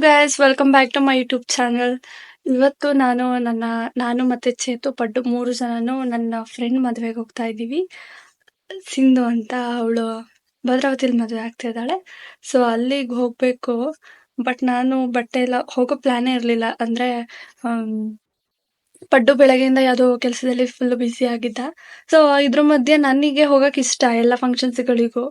Guys, welcome back to my YouTube channel. ಇವತ್ತು ನಾನು ಮತ್ತೆ ಚೇತು ಪಡ್ಡು 3 ಜನನು ನನ್ನ ಫ್ರೆಂಡ್ ಮದುವೆಗೆ ಹೋಗ್ತಾ ಇದ್ದೀವಿ. ಸಿಂಧು ಅಂತ, ಅವಳು ಭದ್ರಾವತಿಲಿ ಮದುವೆ ಆಗ್ತಾ ಇದ್ದಾಳೆ. ಸೊ ಅಲ್ಲಿಗೆ ಹೋಗ್ಬೇಕು. ಬಟ್ ನಾನು ಬಟ್ಟೆ ಎಲ್ಲ ಹೋಗೋ ಪ್ಲಾನೇ ಇರಲಿಲ್ಲ. ಅಂದ್ರೆ ಪಡ್ಡು ಬೆಳಗ್ಗೆಯಿಂದ ಯಾವುದೋ ಕೆಲಸದಲ್ಲಿ ಫುಲ್ ಬ್ಯುಸಿ ಆಗಿದ್ದ. ಸೊ ಇದ್ರ ಮಧ್ಯೆ ನನಗೆ ಹೋಗಕ್ಕೆ ಇಷ್ಟ ಎಲ್ಲ ಫಂಕ್ಷನ್ಸ್ಗಳಿಗೂ.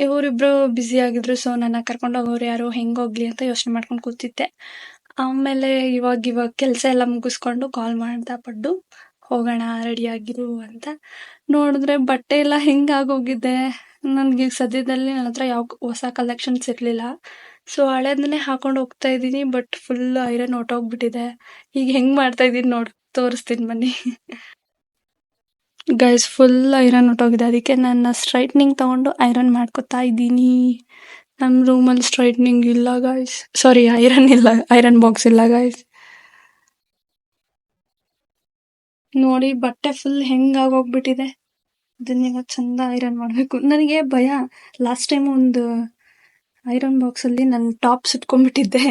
ಇವರಿಬ್ರು ಬ್ಯುಸಿ ಆಗಿದ್ರು. ಸೊ ನನ್ನ ಕರ್ಕೊಂಡು ಹೋಗೋರು ಯಾರು, ಹೆಂಗ್ ಹೋಗ್ಲಿ ಅಂತ ಯೋಚನೆ ಮಾಡ್ಕೊಂಡು ಕೂತಿದ್ದೆ. ಆಮೇಲೆ ಇವಾಗ ಕೆಲಸ ಎಲ್ಲ ಮುಗಿಸ್ಕೊಂಡು ಕಾಲ್ ಮಾಡ್ದ ಪಡ್ಡು, ಹೋಗೋಣ ರೆಡಿ ಆಗಿರು ಅಂತ. ನೋಡಿದ್ರೆ ಬಟ್ಟೆ ಎಲ್ಲ ಹೆಂಗಾಗೋಗಿದೆ. ನನಗೆ ಸದ್ಯದಲ್ಲಿ ನನ್ನ ಹತ್ರ ಯಾವ ಹೊಸ ಕಲೆಕ್ಷನ್ಸ್ ಇರಲಿಲ್ಲ. ಸೊ ಹಳೇದನ್ನೇ ಹಾಕೊಂಡು ಹೋಗ್ತಾ ಇದ್ದೀನಿ. ಬಟ್ ಫುಲ್ ಐರನ್ ಹೊರ್ಟೋಗ್ಬಿಟ್ಟಿದೆ. ಈಗ ಹೆಂಗ್ ಮಾಡ್ತಾ ಇದೀನಿ ನೋಡಿ ತೋರಿಸ್ತೀನಿ ಬನ್ನಿ. ಗೈಸ್, ಫುಲ್ ಐರನ್ ಹೊರ್ಟೋಗಿದೆ. ಅದಕ್ಕೆ ನನ್ನ ಸ್ಟ್ರೈಟ್ನಿಂಗ್ ತಗೊಂಡು ಐರನ್ ಮಾಡ್ಕೊತಾ ಇದ್ದೀನಿ. ನಮ್ಮ ರೂಮಲ್ಲಿ ಸ್ಟ್ರೈಟ್ನಿಂಗ್ ಇಲ್ಲ ಗೈಸ್. ಸಾರಿ, ಐರನ್ ಇಲ್ಲ, ಐರನ್ ಬಾಕ್ಸ್ ಇಲ್ಲ ಗೈಸ್. ನೋಡಿ ಬಟ್ಟೆ ಫುಲ್ ಹೆಂಗಾಗೋಗ್ಬಿಟ್ಟಿದೆ. ಇದನ್ನಿವಾಗ ಚಂದ ಐರನ್ ಮಾಡಬೇಕು. ನನಗೆ ಭಯ. ಲಾಸ್ಟ್ ಟೈಮ್ ಒಂದು ಐರನ್ ಬಾಕ್ಸ್ ಅಲ್ಲಿ ನನ್ನ ಟಾಪ್ ಸುಟ್ಕೊಂಡ್ಬಿಟ್ಟಿದ್ದೆ.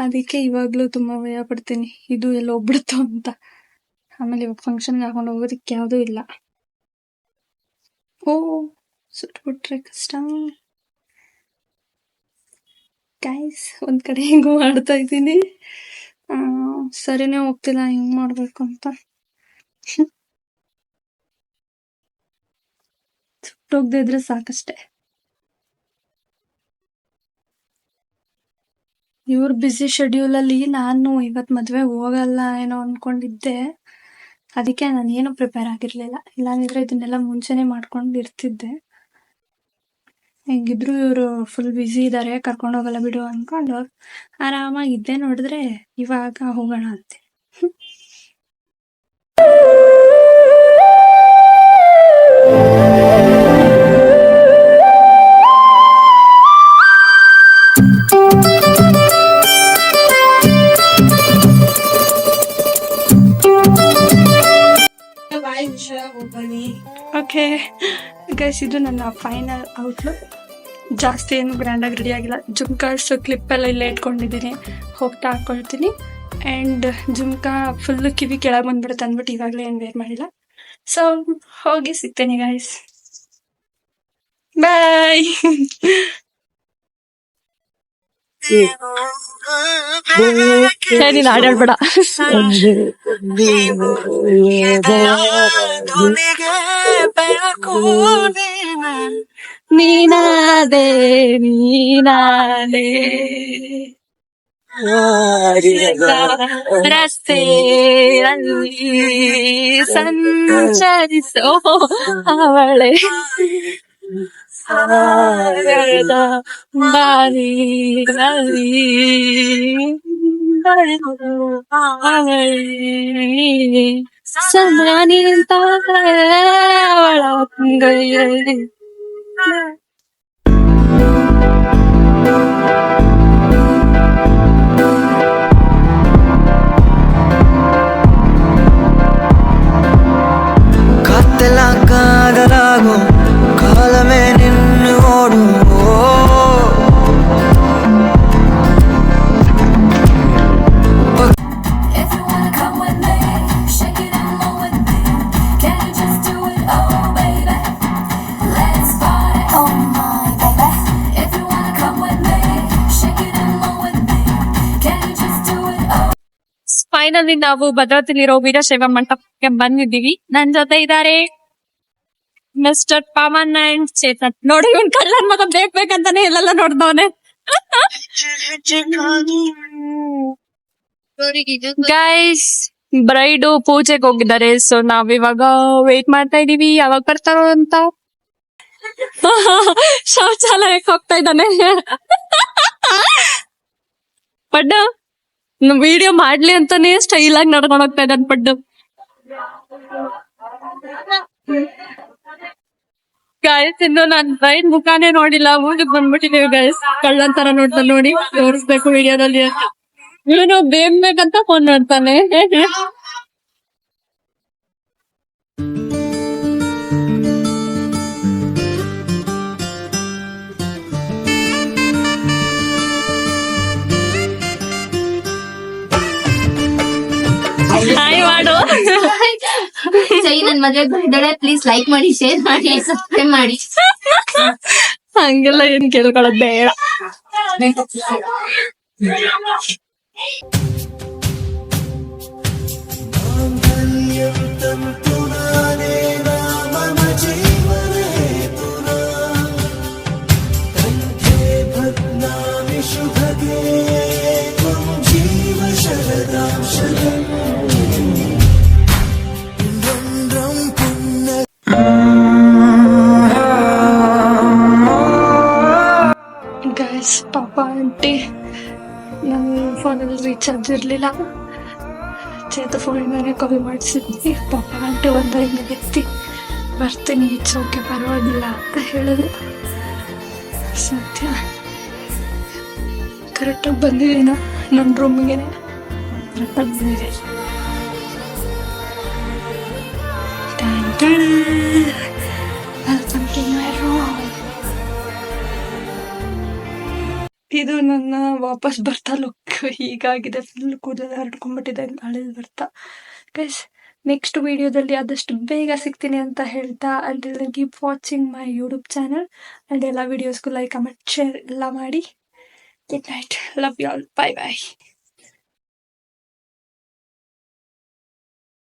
ಅದಕ್ಕೆ ಇವಾಗ್ಲೂ ತುಂಬಾ ಭಯ ಪಡ್ತೀನಿ, ಇದು ಎಲ್ಲ ಹೋಗ್ಬಿಡುತ್ತೋ ಅಂತ. ಆಮೇಲೆ ಇವಾಗ ಫಂಕ್ಷನ್ಗೆ ಹಾಕೊಂಡು ಹೋಗೋದಕ್ಕೆ ಯಾವುದೂ ಇಲ್ಲ. ಓ, ಸುಟ್ಬಿಟ್ರೆ ಕಷ್ಟ. ಗೈಸ್, ಒಂದ್ ಕಡೆ ಹೆಂಗೋ ಮಾಡ್ತಾ ಇದ್ದೀನಿ. ಸರಿನೇ ಹೋಗ್ತಿಲ್ಲ ಹೆಂಗ್ ಮಾಡ್ಬೇಕು ಅಂತ. ಸುಟ್ಟೋಗ್ದೇ ಇದ್ರೆ ಸಾಕಷ್ಟೆ. ಇವ್ರ ಬ್ಯುಸಿ ಶೆಡ್ಯೂಲ್ ಅಲ್ಲಿ ನಾನು ಇವತ್ ಮದ್ವೆ ಹೋಗಲ್ಲ ಏನೋ ಅನ್ಕೊಂಡಿದ್ದೆ. ಅದಕ್ಕೆ ನಾನು ಏನು ಪ್ರಿಪೇರ್ ಆಗಿರ್ಲಿಲ್ಲ. ಇಲ್ಲಾಂದ್ರೆ ಇದನ್ನೆಲ್ಲ ಮುಂಚೆನೆ ಮಾಡ್ಕೊಂಡು ಇರ್ತಿದ್ದೆ. ಹೆಂಗಿದ್ರು ಇವರು ಫುಲ್ ಬ್ಯುಸಿ ಇದಾರೆ, ಕರ್ಕೊಂಡು ಹೋಗಲ್ಲ ಬಿಡು ಅನ್ಕೊಂಡು ಆರಾಮಾಗಿದ್ದೆ. ನೋಡಿದ್ರೆ ಇವಾಗ ಹೋಗೋಣ ಅಂತೆ. ಓಕೆ ಗೈಸ್, ಇದು ನನ್ನ ಫೈನಲ್ ಔಟ್ಲುಕ್. ಜಾಸ್ತಿ ಏನು ಗ್ರ್ಯಾಂಡ್ ಆಗಿ ರೆಡಿ ಆಗಿಲ್ಲ. ಜುಮ್ಕಾಸ್ ಕ್ಲಿಪ್ ಎಲ್ಲ ಇಲ್ಲೇ ಇಟ್ಕೊಂಡಿದ್ದೀನಿ, ಹೋಗ್ತಾ ಹಾಕೊಳ್ತೀನಿ. ಆ್ಯಂಡ್ ಜುಮ್ಕಾ ಫುಲ್ ಕಿವಿ ಕೆಳಗೆ ಬಂದ್ಬಿಡುತ್ತೆ ಅಂದ್ಬಿಟ್ಟು ಇವಾಗಲೇ ಏನು ವೇರ್ ಮಾಡಿಲ್ಲ. ಸೊ ಹೋಗಿ ಸಿಗ್ತೇನೆ ಗೈಸ್, ಬಾಯ್. ನೀನು ಆಡಾಡ್ಬೇಡ. ನೀನಾದೆ ರಸ್ತೆಯಲ್ಲಿ ಸಂಚರಿಸೋ ಅವಳೆ ಸಾಗರದ ಬಾರಿನಲ್ಲಿ ಅವಳೆ ಸಮಯ ನಿಂತಾಳೆ ಅವಳ ಅಂಗೈಯಲ್ಲಿ. காத்தெல்லாம் காதலாகும் காலமே நின்று ஓடும். ಫೈನಲಿ ನಾವು ಭದ್ರಾವತಿಲಿರೋ ವೀರಶೈವ ಮಂಟಪಕ್ಕೆ ಬಂದಿದ್ದೀವಿ. ನನ್ ಜೊತೆ ಇದ್ದಾರೆ ಮಿಸ್ಟರ್ ಪವನ್ ಅಂಡ್ ಚೇತನ್. ನೋಡಿ, ಇವ್ನ್ ಕಳ್ಳನ್ ಮಗ ಬೇಕಂತಾನೆ ಎಲ್ಲೆಲ್ಲ ನೋಡ್ದವನೆ. ಗೈಸ್, ಬ್ರೈಡು ಪೂಜೆಗೆ ಹೋಗಿದ್ದಾರೆ. ಸೊ ನಾವಿವಾಗ ವೇಟ್ ಮಾಡ್ತಾ ಇದೀವಿ ಯಾವಾಗ ಬರ್ತಾರೋ ಅಂತ. ಶೌಚಾಲಯಕ್ಕೆ ಹೋಗ್ತಾ ಇದ್ದಾನೆ ಪಡ್ಡು. ವಿಡಿಯೋ ಮಾಡ್ಲಿ ಅಂತಾನೆ ಸ್ಟೈಲ್ ಆಗಿ ನಡ್ಕೊಂಡು ಹೋಗ್ತಾ ಇದ್ದಾನೆ ಪಡ್ಡು. ಗೈಸ್, ಇನ್ನು ನಾನ್ ಬ್ರೈಡ್ ಮುಖಾನೇ ನೋಡಿಲ್ಲ, ಊರಿಗೆ ಬಂದ್ಬಿಟ್ಟಿದೀವಿ ಗೈಸ್. ಕಳ್ಳನ್ ತರ ನೋಡ್ತಾನೆ, ನೋಡಿ ತೋರಿಸ್ಬೇಕು ವಿಡಿಯೋದಲ್ಲಿ ಅಂತ. ಇವನು ಬೇಕಂತ ಫೋನ್ ಮಾಡ್ತಾನೆ. ಚೈ ನನ್ ಮದ್ವೆಗ್ ಬಂದಿದ್ದಾಳೆ, ಪ್ಲೀಸ್ ಲೈಕ್ ಮಾಡಿ, ಶೇರ್ ಮಾಡಿ, ಸಬ್ಸ್ಕ್ರೈಬ್ ಮಾಡಿ. ಹಂಗೆಲ್ಲ ಏನ್ ಕೇಳ್ಕೊಳ್ಳೋದ್ ಬೇಡ. ಗೈಸ್, ಪಾಪ ಆಂಟಿ ನನ್ನ ಫೋನಲ್ಲಿ ರೀಚಾರ್ಜ್ ಇರಲಿಲ್ಲ. ಚೇತ ಫೋನಿಂದಾನೇ ಕಾಲ್ ಮಾಡಿಸಿದ್ವಿ. ಪಾಪ ಆಂಟಿ ಹಿಂಗೆ ಎತ್ತಿ ಬರ್ತೀನಿ, ಇಚ್ಚೋಕೆ ಪರವಾಗಿಲ್ಲ ಅಂತ ಹೇಳಿದ್ರು. ಸತ್ಯ ಕರೆಕ್ಟಾಗಿ ಬಂದಿದ್ದೀನ ನನ್ನ ರೂಮಿಗೆ, ಕರೆಕ್ಟಾಗಿ ಬಂದಿದೆ. Welcome to my room. ಇದು ನನ್ನ ವಾಪಸ್ ಬರ್ತಾ ಲುಕ್ ಹೀಗಾಗಿದೆ. ಫುಲ್ ಕೂದಲು ಹರಡ್ಕೊಂಡ್ಬಿಟ್ಟಿದೆ ಹಳೇದು ಬರ್ತಾ. ಗೈಸ್, ನೆಕ್ಸ್ಟ್ ವಿಡಿಯೋದಲ್ಲಿ ಆದಷ್ಟು ಬೇಗ ಸಿಗ್ತೀನಿ ಅಂತ ಹೇಳ್ತಾ, until then keep watching my YouTube channel and ಎಲ್ಲ ವಿಡಿಯೋಸ್ಗೂ ಲೈಕ್, ಕಮೆಂಟ್, ಶೇರ್ ಎಲ್ಲ ಮಾಡಿ. Good night, love you all, bye by.